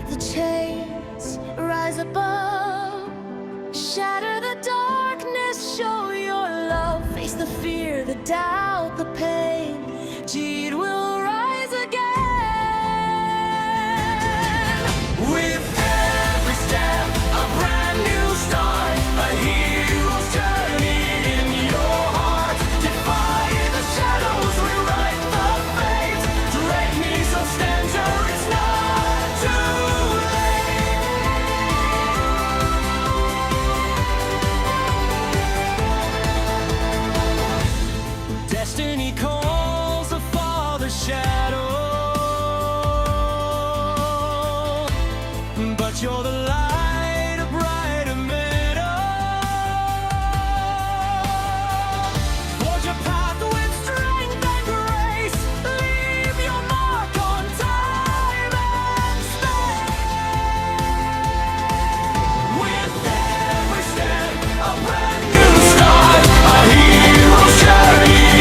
the chains, rise above. Shatter the darkness, show your love. Face the fear, the doubt, the pain. Deed will rise again. With every step, a brand new start. A hero's journey in your heart. Defy the shadows, rewrite the fate. Direct me some stanza, it's not too late. Destiny calls a father shadow, but you're the light, a brighter meadow. Forge a path with strength and grace. Leave your mark on time and space. With every step, a brand new start. A hero's journey.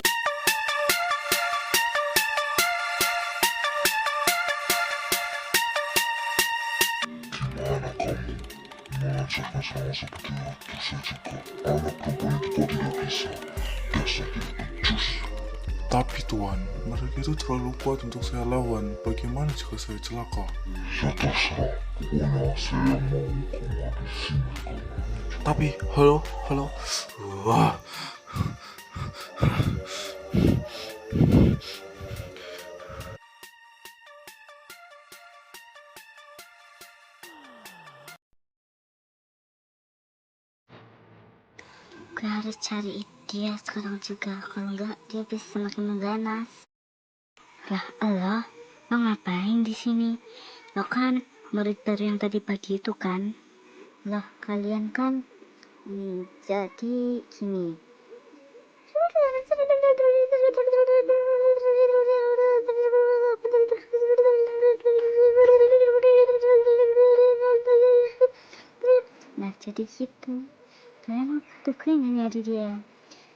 Melancarkan sama seperti waktu sejak anak perempuan itu kok tidak bisa. Dasar tidak becus. Tapi Tuan, mereka itu terlalu kuat untuk saya lawan. Bagaimana jika saya celaka? Ya terserah, pokoknya saya mau kamu habisin mereka. Tapi, halo. Wah. Gue harus cari dia sekarang juga, kalau enggak dia bisa semakin mengganas. Lah, lo ngapain di sini? Lo kan murid baru yang tadi pagi itu kan? Loh, kalian kan jadi gini. Nah, jadi gitu. Kalian tuh nyari dia.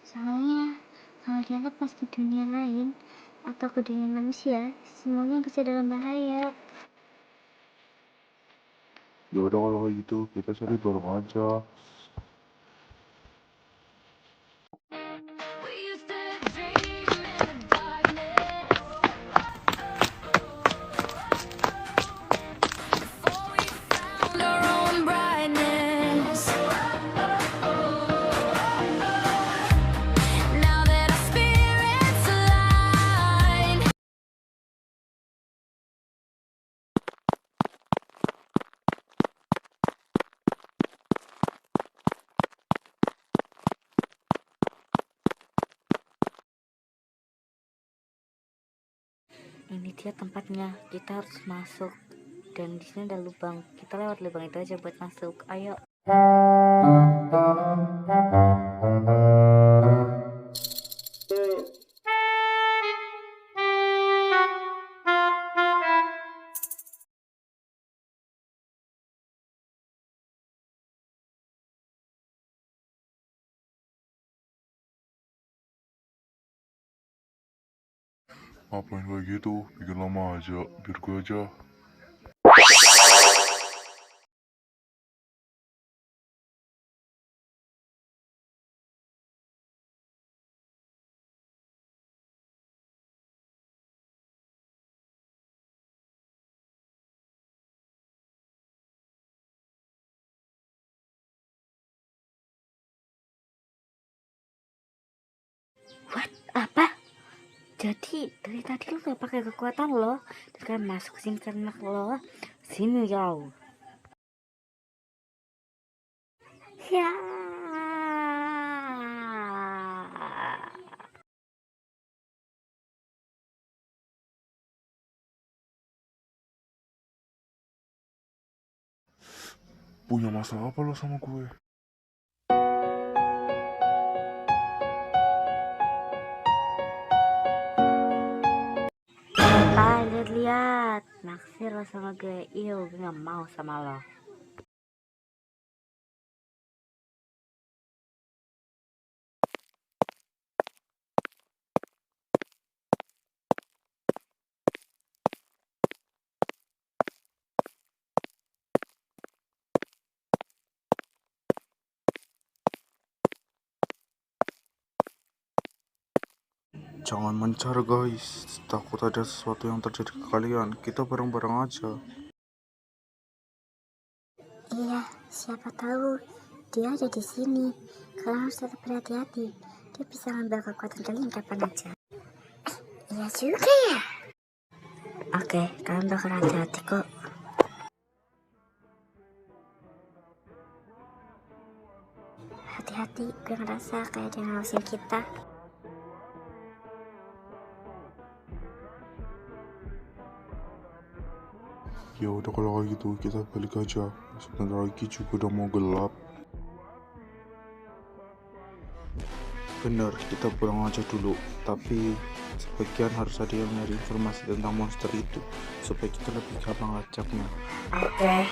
Soalnya kalau dia lepas ke dunia lain atau ke dunia manusia, semuanya bisa dalam bahaya. Ya udah kalau gitu, kita cari bareng aja. We used to dream in the darkness. Before we found our own brightness. Now that our spirits align. Ini dia tempatnya, kita harus masuk. Dan di sini ada lubang, kita lewat lubang itu aja buat masuk. Ayo. Ngapain kayak gitu? Bikin lama aja, biar gue aja. What? Apa? Jadi dari tadi lo gak pakai kekuatan lo, terus kan masuk sini karena lo sini jauh. Ya. Punya masalah apa lo sama gue? Lihat, naksir lo sama gue. Gue gak mau sama lo. Jangan mencar guys, takut ada sesuatu yang terjadi ke kalian. Kita bareng-bareng aja. Iya, siapa tahu dia ada di sini. Kalian harus tetap berhati-hati. Dia bisa ngambil kekuatan kalian kapan aja. Iya juga ya. Oke, kalian bakal hati-hati kok. Hati-hati, gue ngerasa kayak dia ngawasin kita. Ya udah kalau kayak gitu kita balik aja. Sebentar lagi juga udah mau gelap. Bener, kita pulang aja dulu. Tapi sebagian harus ada yang nyari informasi tentang monster itu supaya kita lebih gampang lacaknya. Oke.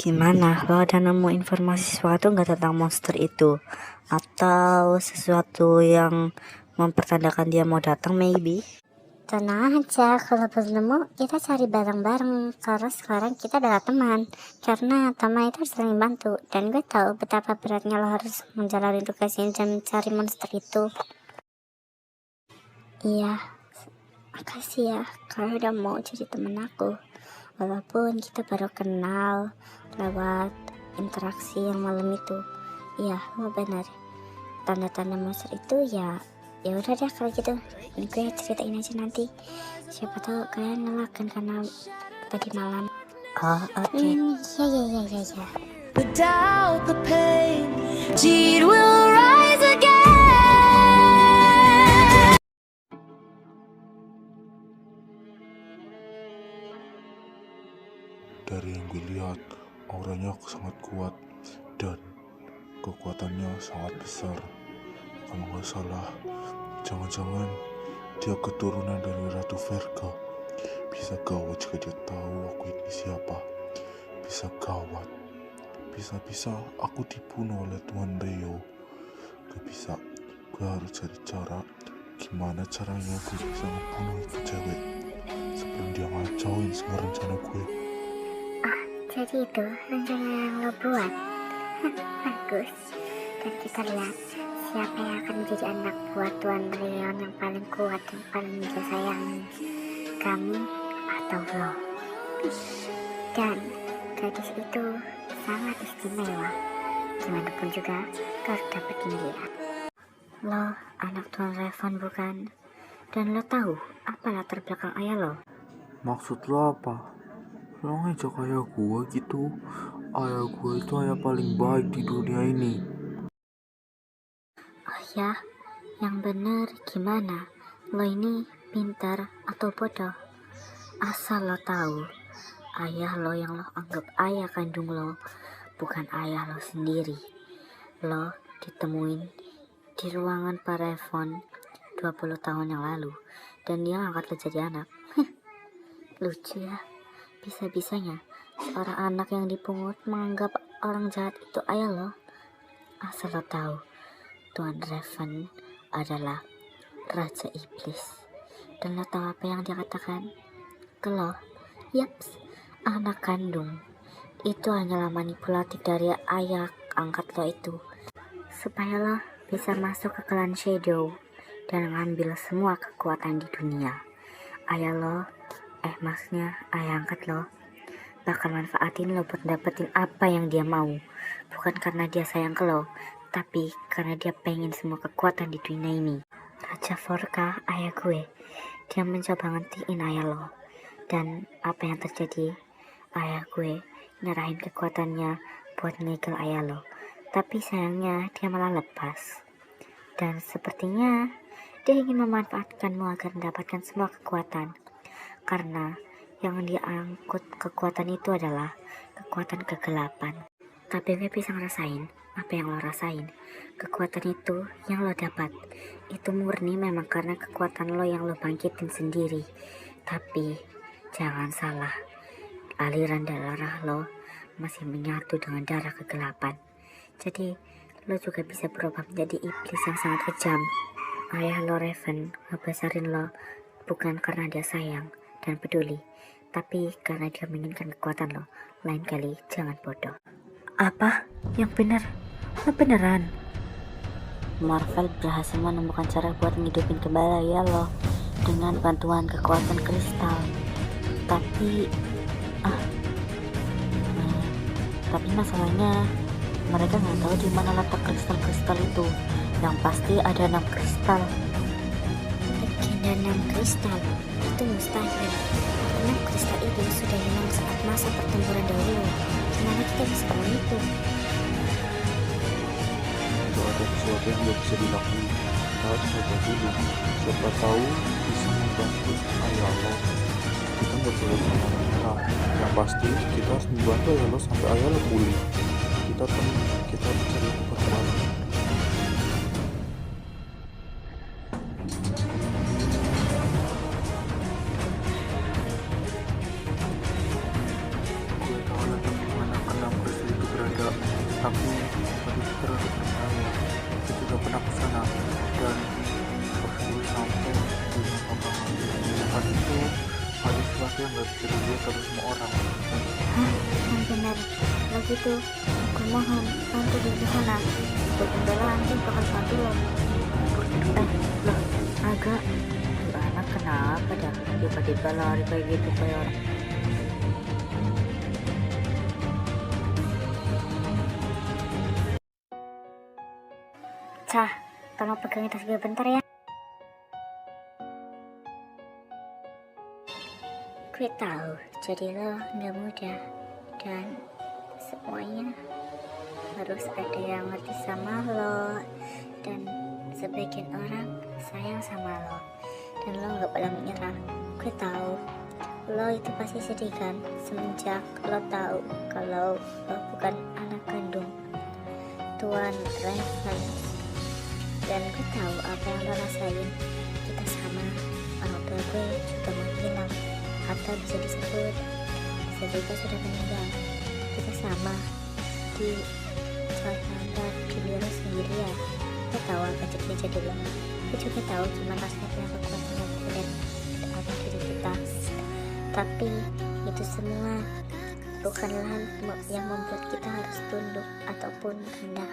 Gimana, lo ada nemu informasi sesuatu nggak tentang monster itu? Atau sesuatu yang mempertandakan dia mau datang maybe? Tenang aja, kalau belum nemu kita cari bareng-bareng. Karena sekarang kita adalah teman. Karena teman itu harus saling bantu. Dan gue tahu betapa beratnya lo harus menjalani tugas ini dan mencari monster itu. Iya, makasih ya kalau udah mau jadi temen aku. Walaupun kita baru kenal lewat interaksi yang malam itu. Iya, lo benar. Tanda-tanda monster itu ya udah deh kalau gitu. Ini gue ceritain aja nanti. Siapa tahu kalian nolak kan karena tadi malam. Oh, oke. Ya. Without the pain, Jade will rise again. Dari yang gue lihat, auranya sangat kuat dan kekuatannya sangat besar. Kalau nggak salah, jangan-jangan dia keturunan dari Ratu Verga. Bisa gawat jika dia tahu aku ini siapa. Bisa gawat. Bisa-bisa aku dibunuh oleh Tuan Rio. Gak bisa. Gue harus cari cara. Gimana caranya gue bisa ngebunuh itu cewek sebelum dia ngacauin semua rencana gue. Jadi itu rencana yang lo buat. Bagus. Dan kita lihat siapa yang akan menjadi anak buah Tuan Rion yang paling kuat dan paling dia sayangi. Kami atau lo. Dan gadis itu sangat istimewa. Gimana pun juga kau harus dapetin dia. Lo anak Tuan Revan bukan? Dan lo tahu apa latar belakang ayah lo? Maksud lo apa? Lo ngejek ayah gue gitu? Ayah gue itu ayah paling baik di dunia ini. Oh ya, yang bener gimana? Lo ini pintar atau bodoh? Asal lo tahu, ayah lo yang lo anggap ayah kandung lo bukan ayah lo sendiri. Lo ditemuin di ruangan Pak Revon 20 tahun yang lalu dan dia ngangkat lo jadi anak. Lucu ya, bisa-bisanya seorang anak yang dipungut menganggap orang jahat itu ayah lo. Asal lo tahu, Tuan Revan adalah Raja Iblis. Dan lo tahu apa yang dia katakan ke lo? Yaps, anak kandung itu hanyalah manipulatif dari ayah angkat lo itu, supaya lo bisa masuk ke klan Shadow dan ngambil semua kekuatan di dunia. Maksudnya ayah angkat lo bakal manfaatin lo buat dapetin apa yang dia mau. Bukan karena dia sayang ke lo, tapi karena dia pengen semua kekuatan di dunia ini. Raja Vorka, ayah gue, dia mencoba ngentiin ayah lo. Dan apa yang terjadi? Ayah gue nyerahin kekuatannya buat nyegel ayah lo. Tapi sayangnya dia malah lepas. Dan sepertinya dia ingin memanfaatkanmu agar mendapatkan semua kekuatan. Karena yang dia angkut kekuatan itu adalah kekuatan kegelapan. Tapi gue bisa ngerasain apa yang lo rasain. Kekuatan itu yang lo dapat itu murni memang karena kekuatan lo yang lo bangkitin sendiri. Tapi jangan salah, aliran darah lo masih menyatu dengan darah kegelapan. Jadi lo juga bisa berubah menjadi iblis yang sangat kejam. Ayah lo Raven ngebesarin lo bukan karena dia sayang dan peduli, tapi karena dia menginginkan kekuatan lo. Lain kali jangan bodoh. Apa? Yang benar? Lo beneran? Marvel berhasil menemukan cara buat ngidupin kembali ya lo dengan bantuan kekuatan kristal. Tapi masalahnya mereka nggak tahu di mana letak kristal-kristal itu. Yang pasti ada 6 kristal. Legenda 6 kristal itu mustahil. 6 kristal itu sudah hilang saat masa pertempuran dahulu. Gimana kita bisa tahu itu? Kalau ada sesuatu yang nggak bisa dilakukan, kita harus coba dulu. Siapa tahu bisa membantu ayah lo. Kita nggak boleh sama menyerah. Yang pasti kita harus membantu ayah lo sampai ayah lo pulih. Kita harus cari pertolongan. Gue tahu lah di mana keenam kristal itu berada, tapi itu terlalu berbahaya. Kita juga pernah ke sana dan pas gue sampai di pemakaman tempat itu ada sesuatu yang nggak bisa dilihat oleh semua orang. Yang benar. Kalau gitu, aku mohon bantu di sana. Untuk pembelaan nanti bakal bantu lo. Loh, agak. Anak kenapa dah? Tiba-tiba lari kayak gitu kayak orang. Cah, tolong pegangin tas gue bentar ya. Gue tahu jadi lo nggak mudah dan semuanya harus ada yang ngerti sama lo, dan sebagian orang sayang sama lo, dan lo nggak boleh menyerah. Gue tahu lo itu pasti sedih kan semenjak lo tahu kalau lo bukan anak kandung Tuan Raven, dan gue tahu apa yang lo rasain. Kita sama, orang tua gue juga menghilang atau bisa disebut juga sudah meninggal. Kita sama di Wakanda di biru sendirian. Kita tahu apa jadi lo. Kita juga tahu gimana rasanya punya kekuatan yang kuat dalam diri kita. Tapi itu semua bukanlah yang membuat kita harus tunduk ataupun rendah.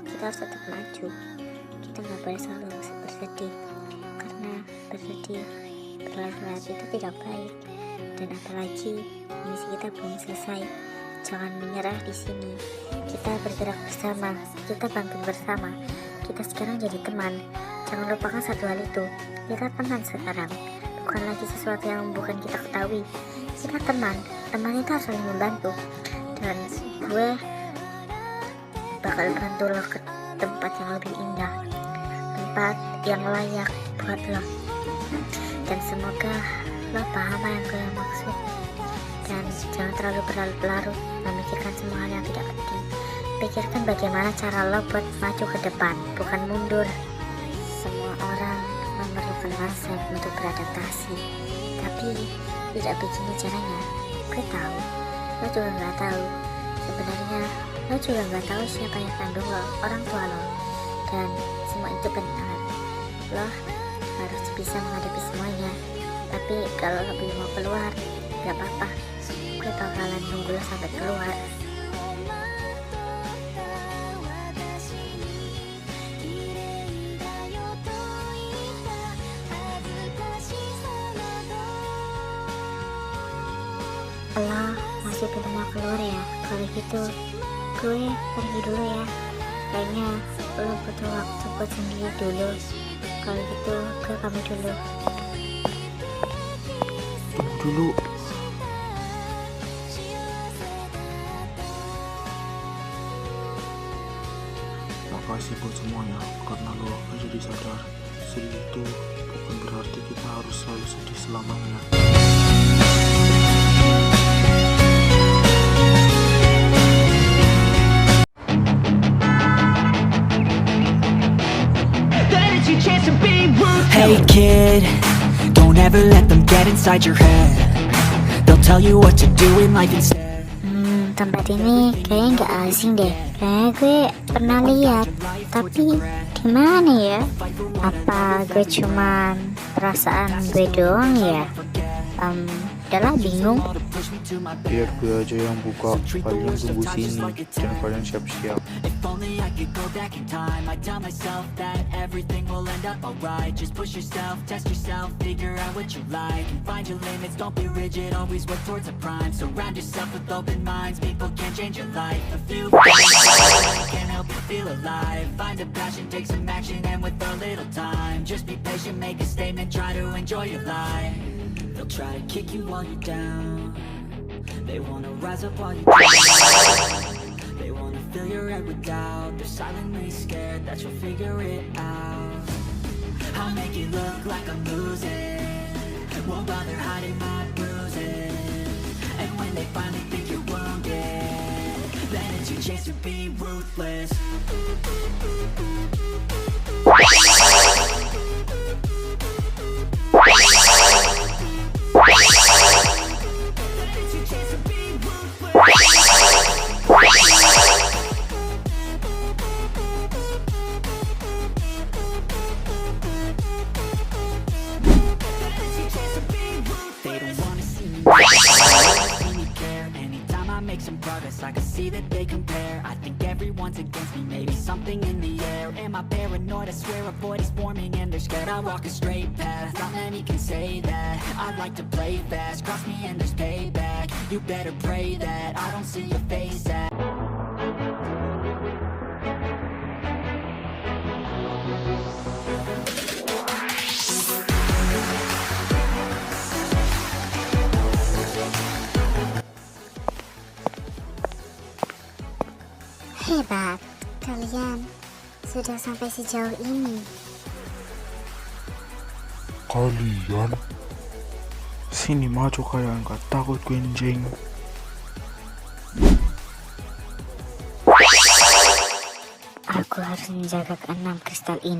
Kita harus tetap maju. Kita nggak boleh selalu bersedih, karena bersedih berlarut-larut itu tidak baik. Dan apalagi misi kita belum selesai. Jangan menyerah di sini. Kita bergerak bersama, kita bangkit bersama. Kita sekarang jadi teman. Jangan lupakan satu hal itu. Kita teman sekarang, bukan lagi sesuatu yang bukan kita ketahui. Kita teman. Teman itu harus saling membantu. Dan gue bakal bantu lo ke tempat yang lebih indah, tempat yang layak buat lo. Dan semoga lo paham apa yang gue maksud. Dan jangan terlalu berlarut-larut memikirkan semua hal yang tidak penting. Pikirkan bagaimana cara lo buat maju ke depan, bukan mundur. Semua orang memerlukan masa untuk beradaptasi, tapi tidak begini caranya. Gue tahu, lo juga gak tahu. Sebenarnya lo juga gak tahu siapa yang kandung lo, orang tua lo. Dan semua itu benar. Lo harus bisa menghadapi semuanya. Tapi kalau lo belum mau keluar, gak apa-apa. Gue bakalan nunggu lo sampai keluar. Lo masih belum mau keluar ya? Kalau gitu, gue pergi dulu ya. Kayaknya lo butuh waktu buat sendiri dulu. Kalau gitu, gue pamit dulu. Tunggu dulu. Makasih buat semuanya, karena lo jadi sadar sedih itu bukan berarti kita harus selalu sedih selamanya. Hey kid, don't ever let them get inside your head. They'll tell you what to do in life instead. Tempat ini kayaknya nggak asing deh. Kayaknya gue pernah lihat, tapi di mana ya? Apa gue cuman perasaan gue doang ya? Udahlah, bingung. Biar gue aja yang buka, kalian tunggu sini dan kalian siap-siap. If only I could go back in time, I tell myself that everything will end up alright. Just push yourself, test yourself, figure out what you like, and find your limits, don't be rigid, always work towards a prime. Surround yourself with open minds, people can change your life. A few things can't help you feel alive. Find a passion, take some action, and with a little time, just be patient, make a statement, try to enjoy your life. They'll try to kick you while you're down, they wanna rise up while you're down. They wanna fill your head with doubt, they're silently scared that you'll figure it out. I'll make it look like I'm losing, won't bother hiding my bruises. And when they finally think you're wounded, then it's your chance to be ruthless. I can see that they compare. I think everyone's against me, maybe something in the air. Am I paranoid? I swear a void is forming and they're scared. I walk a straight path, not many can say that. I like to play fast, cross me and there's payback. You better pray that I don't see your face at. Hebat, kalian sudah sampai sejauh ini. Kalian? Sini maju kalian, gak takut genjing. Aku harus menjaga keenam kristal ini.